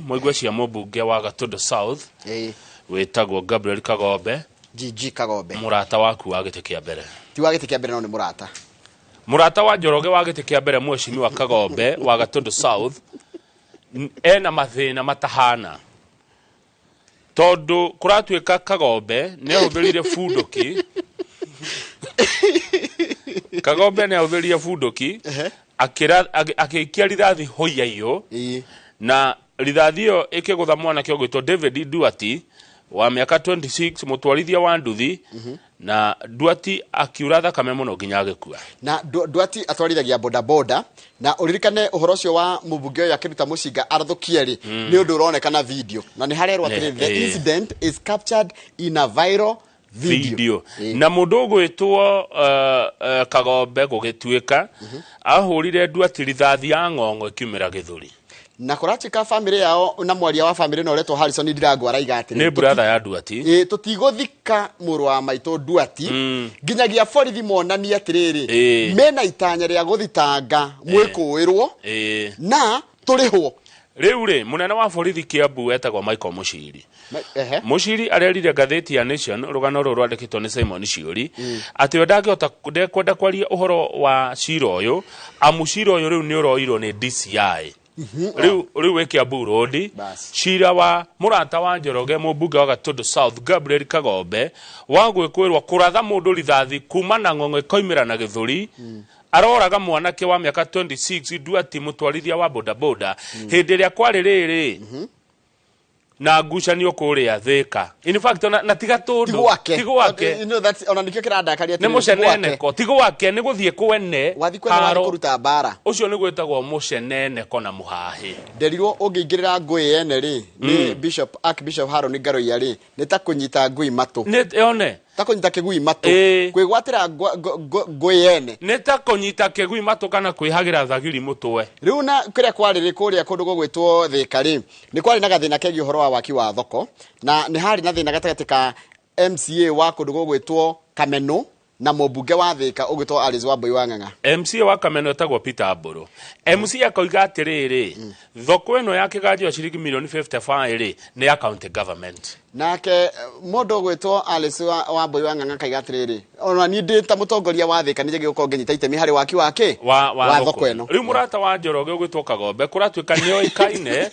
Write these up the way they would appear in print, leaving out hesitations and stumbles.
Mũigua cia mũmbunge wa Gatũndũ South wĩtagwo David Kagombe GG Kagombe mũrata waku wa gĩtĩ kĩa mbere. Ti wa gĩtĩ kĩa mbere no nĩ mũrata. Mũrata wa Njoroge wa gĩtĩ kĩa mbere Mheshimiwa Kagombe wa Gatũndũ South ena mathĩna matahana. Tondũ kũratuĩka Kagombe nĩ ahũthĩrire bunduki. Kagombe nĩ ahũthĩrire bunduki akĩikia rithathi hoiaiyũ na rithathi ĩyo ĩkĩgũtha mwanake ũgwĩtwo David Nduati wa mĩaka 26 mũtwarithia wa nduthi na Nduati akiura thakame mũno nginya agĩkua. Na Nduati atwarithagia boda boda na uririkane ũhoro ũcio wa mũmbunge ũyũ akĩruta mũcinga arathũkie rĩ nĩ ũndũ ũronekana video na nĩ harerwo atĩrĩ the incident is captured in a viral video. Na mũndũ ũgwĩtwo Kagombe gũgĩtuĩka ahũrire Nduati rithathi ya ng'ong'o ĩkiumĩra gĩthũri. Na kũratuĩka famĩlĩ yao na mwaria wa famĩlĩ no retwo Harrison Ndirango araiga atĩrĩ nĩ brother ya Nduati tũtigũthika mũrũ wa maitũ Nduati nginyagia borithi monania atĩrĩrĩ mena itanya rĩa gũthitanga mwĩkũĩrwo na tũrĩhwo. Rĩu rĩ mũnene wa borithi Kiambu wetagwo Michael Muciri. Muciri arerire ngathĩti ya Nation rũgano rũrũ rwandĩkĩtwo nĩ Simon Ciuri atĩ we ndangĩhota kwaria ũhoro wa cira ũyũ amu cira ũyũ rĩu nĩ ũroirwo nĩ DCI. Riu wĩ Kiambu Road cira wa mũrata wa Njoroge mũmbunge wa Gatũndũ South David Kagombe wa gwĩkũĩrwo kũratha mũndũ rithathi kuma na ng'ong'o ĩkoimĩra na gĩthũri aroraga mwanake wa mĩaka 26 Nduati mũtwarithia wa boda boda hĩndĩ ĩrĩa kwarĩ rĩrĩ na ngucanio kũrĩa Thika. In fact na tiga tũndũ tigwake you know that ona nikio kĩrandakaria nĩ mũceneneko tigwake nĩ gũthiĩ kwene haro kũruta mbara ũcio nĩ gwĩtagwo mũceneneko na mũhahi. Nderirwo ũngĩingĩrĩra ngũĩ ene rĩ nĩ Archbishop Haroni Ngaroia rĩ nĩ ta kũnyita ngũi matũ nĩ yone ta kũnyita kĩgui matũ kwĩgwatĩra ngũĩ ene nĩ ta kũnyita kĩgui matũ kana kwĩhagĩra thagiri mũtwe. Rĩu na kĩrĩa kwarĩ kũrĩa kũndũ gũgwĩtwo Thika rĩ nĩ kwarĩ na gathĩna kegiĩ ũhoro wa waki wa thoko na nĩ harĩ na thĩna gatagatĩ ka MCA wa kũndũ gũgwĩtwo Kameno na mũmbunge wa Thika ũgwĩtwo Alice Wambui wa Ng'ang'a. MCA wa Kameno etagwo Peter Mburu. MC akoiga atĩrĩrĩ thoko ĩno ya kĩganjo ciringi mirioni 55 rĩ nĩ ya county government. Nake mũndũ ũgwĩtwo Alice Wambui wa Ng'ang'a kaiga atĩrĩrĩ ona niĩ ndĩ ta mũtongoria wa Thika nĩnjagĩrĩirwo gũkorwo ngĩnyita itemi harĩ waki wa thoko ĩno. Rĩu mũrata wa Njoroge ũgwĩtwo Kagombe kũratuĩka nĩ oĩkaine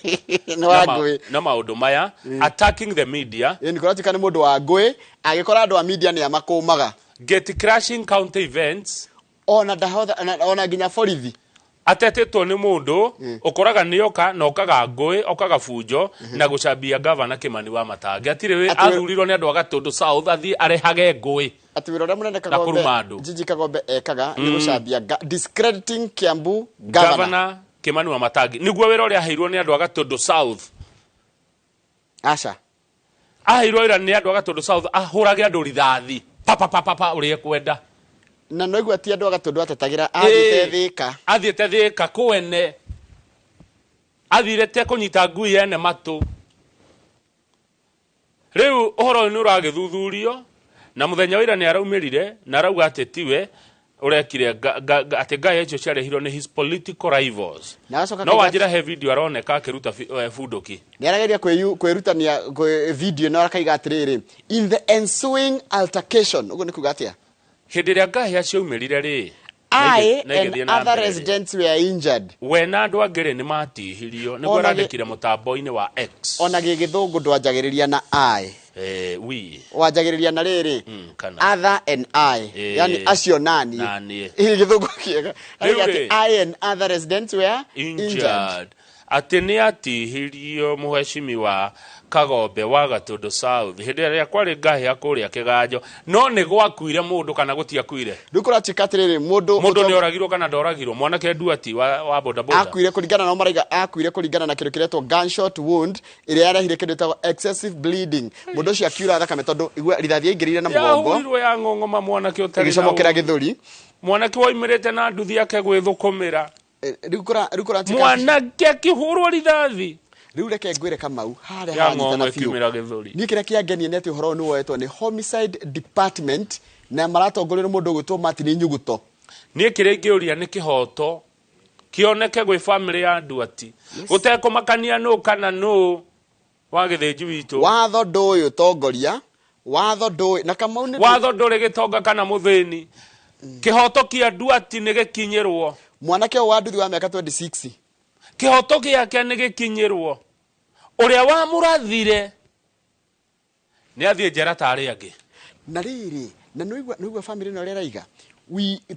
na maũndũ maya attacking the media. Nĩ kũratuĩka nĩ mũndũ wa ngũĩ agĩkora andũ a media nĩ amakũmaga get crashing county events ona nginya borithi atetĩtwo nĩ mũndũ ũkoraga nĩ oka na okaga ngũĩ okaga bunjo na gũcambia gavana Kimani wa Matangi atirĩ athurirwo nĩ andũ a Gatũndũ South athiĩ arehage ngũĩ atĩ wĩra ũrĩa mũnene Kagombe GG Kagombe ekaga nĩ gũcambia discrediting Kiambu governor Kimani wa Matangi nĩguo wĩra ũrĩa aheirwo nĩ andũ a Gatũndũ South. Aca aheirwo wĩra nĩ andũ a Gatũndũ South ahũrage andũ rithathi papa ũrĩa kwenda na no igua ti andũ a Gatũndũ atetagĩra athiĩte Thika kwene athirĩte kũnyita ngui ene matũ. Rĩu ũhoro nĩ ũragĩthuthurio na mũthenya wĩra nĩ araumĩrire na arauga atĩ tiwe ũrekire atĩ ngahĩha icio ciarehirwo nĩ his political rivals. No wanjĩra he video aroneka akĩruta bunduki nĩ arageria kwĩrutania video ĩno akaiga atĩrĩrĩ in the ensuing altercation ũguo nĩ kuuga atĩa hĩndĩ ĩrĩa ngahĩha ciaumĩrire rĩ I and other residents were injured. We na andũ angĩ nĩ matihirio nĩguo arandĩkire mũtambo-inĩ wa X. Ona gĩgĩthũngũ ndwanjagĩrĩria na I. Wanjagĩrĩria na rĩrĩ other and I. Yani acio nani. Gĩthũngũ kĩega. I and other residents were injured. Atĩ nĩ atihirio Mheshimiwa Kagombe wa Gatũndũ South hĩndĩ ĩrĩa kwarĩ ngahĩha kũrĩa kĩganjo no nĩ gwakuire mũndũ kana gũtiakuire. Rĩu kũratuĩka atĩrĩrĩ mũndũ nĩ oragirwo kana ndoragirwo mwanake Nduati wa boda boda akuire kũringana na maraiga akuire kũringana na kĩndũ kĩretwo gunshot wound ĩrĩa yarehire kĩndũ gĩtagwo excessive bleeding mũndũ ũcio akiura thakame tondũ rithathi yaingĩrĩire na mũgongo yahũrirwo ya ng'ong'oma mwanake ũtarĩ ĩgĩcomokera gĩthũri mwanake woimĩrĩte na nduthi yake gwĩthũkũmĩra rĩu kũratuĩka mwanake akĩhũrwo rithathi riu reke ngwire Kamau harĩa hanyitana biũ niĩ kĩrĩa kĩangenie nĩ atĩ ũhoro nĩ woetwo nĩ homicide department na maratongorerio mũndũ ũgwĩtwo Martin Nyuguto. Niĩ kĩrĩa ingĩũria nĩ kĩhoto kioneke gwe family ya Nduati utekomakania no kana no wa githĩnji witũ watho ndũyũ tongoria watho ndũyũ na Kamau nĩ watho ndũrĩ gĩtonga kana mũthĩni kĩhoto kĩa Nduati nĩ gĩkinyĩrwo mwanake wa nduthi wa mĩaka 26 kĩhoto gĩake nĩ gĩkinyĩrwo ũrĩa wa mũrathire nĩ athiĩ njera tarĩ angĩ na rĩrĩ na nĩigua family ĩno ũrĩa raiga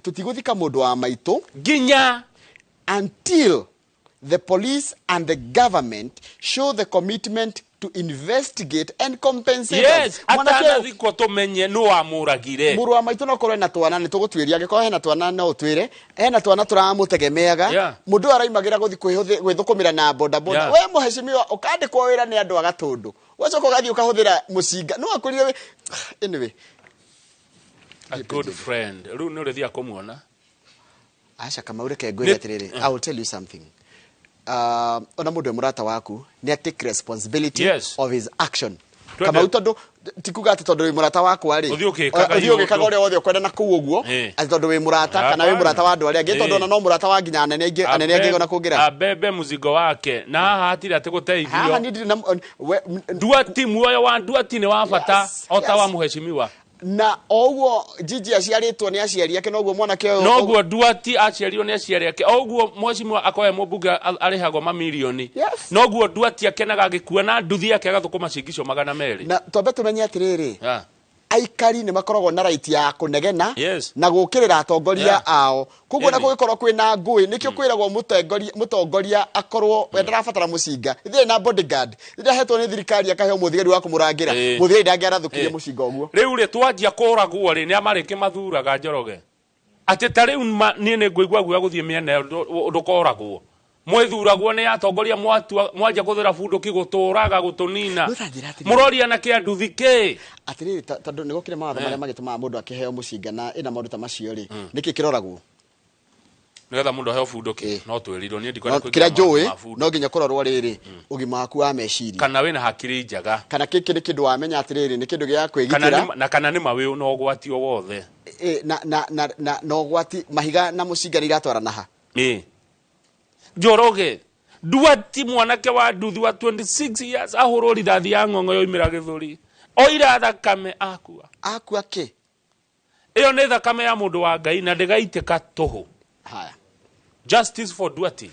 tutigũthika mũndũ wa maitũ nginya until the police and the government show the commitment to investigate and compensate. Yes, atanathikwo tumenye no amuragire. Muru wa maitũ no korwe na twana ni tugutwiria giko hena twana no utwire hena twana turamutegemeaga mundu araimagira guthi gwithukumira na boda boda we muheshimiwa ukandikwo wira ni andu agatundu wacoka gathi ukahuthira mucinga no akurire anyway a good friend ru no rethia kumuona acha kama ureke ngwire atiriri I will tell you something. Ona mundu murata waku ni take responsibility of his action. Kama utondo tikuga ati tondu wi murata waku ari uthio kaga uri wothe ukwenda na kuu uguo ati tondu wi murata kana wi murata wa andu ari angi tondu ona no murata wa nginya anene angi ona kungira abebe muzigo wake na haha atire ati guteithio Nduati muoyo wa Nduati ni wa bata ota wa muheshimiwa na oguo jiji aciaritwo ni aciari yake noguo mwanake noguo Nduati aciarirwo ni aciari yake oguo mweshimwa akoe Mũmbunge arihagwo mamilioni noguo Nduati akenaga agikuona nduthi yake agathukuma cingicio 200 na tombe tumenye atiriri aikari ni makoragwo na right ya kunegena na gukirira atongoria ao kuguo na gugikorwo kwina ngui nikio kwiragwo mutongoria akorwo we ndarabatara mucinga ithe na bodyguard ithia hetwo ni thirikari akaheo muthigari wa kumurangira muthigari ndangiarathukirie mucinga uguo riu ri twanjia kuragwo ri ni amariki mathuraga Njoroge ati ta riu ni ngwigwa gwa guthie miene ndukoragwo mwithuragwo ni atongoria mwanja kuthira bundu kiguturaga gutunina muroria na kia nduthi ki atiriri tondu ni gukire mawatho maria magituma mundu akiheo mucinga na ina maundu ta macio ri niki kiroragwo nigetha mundu aheo bundu ki no twirirwo ni ndikwenda kira njui no nginya kurorwo riri ugima waku wa meciria kana wina hakiri njaga kana kiki ni kindu wamenya atiriri ni kindu gia kwigitira kana ni mawi no gwati o wothe na no gwati mahiga na mucinga ni iratwarana ha Njoroge Nduati mwanake wa nduthi wa 26 years ahururi ndathi ya ng'ong'o yoimira githuri oira thakame akua ki iyo ni thakame ya mundu wa Ngai na ndigaitika tuhu haya justice for Nduati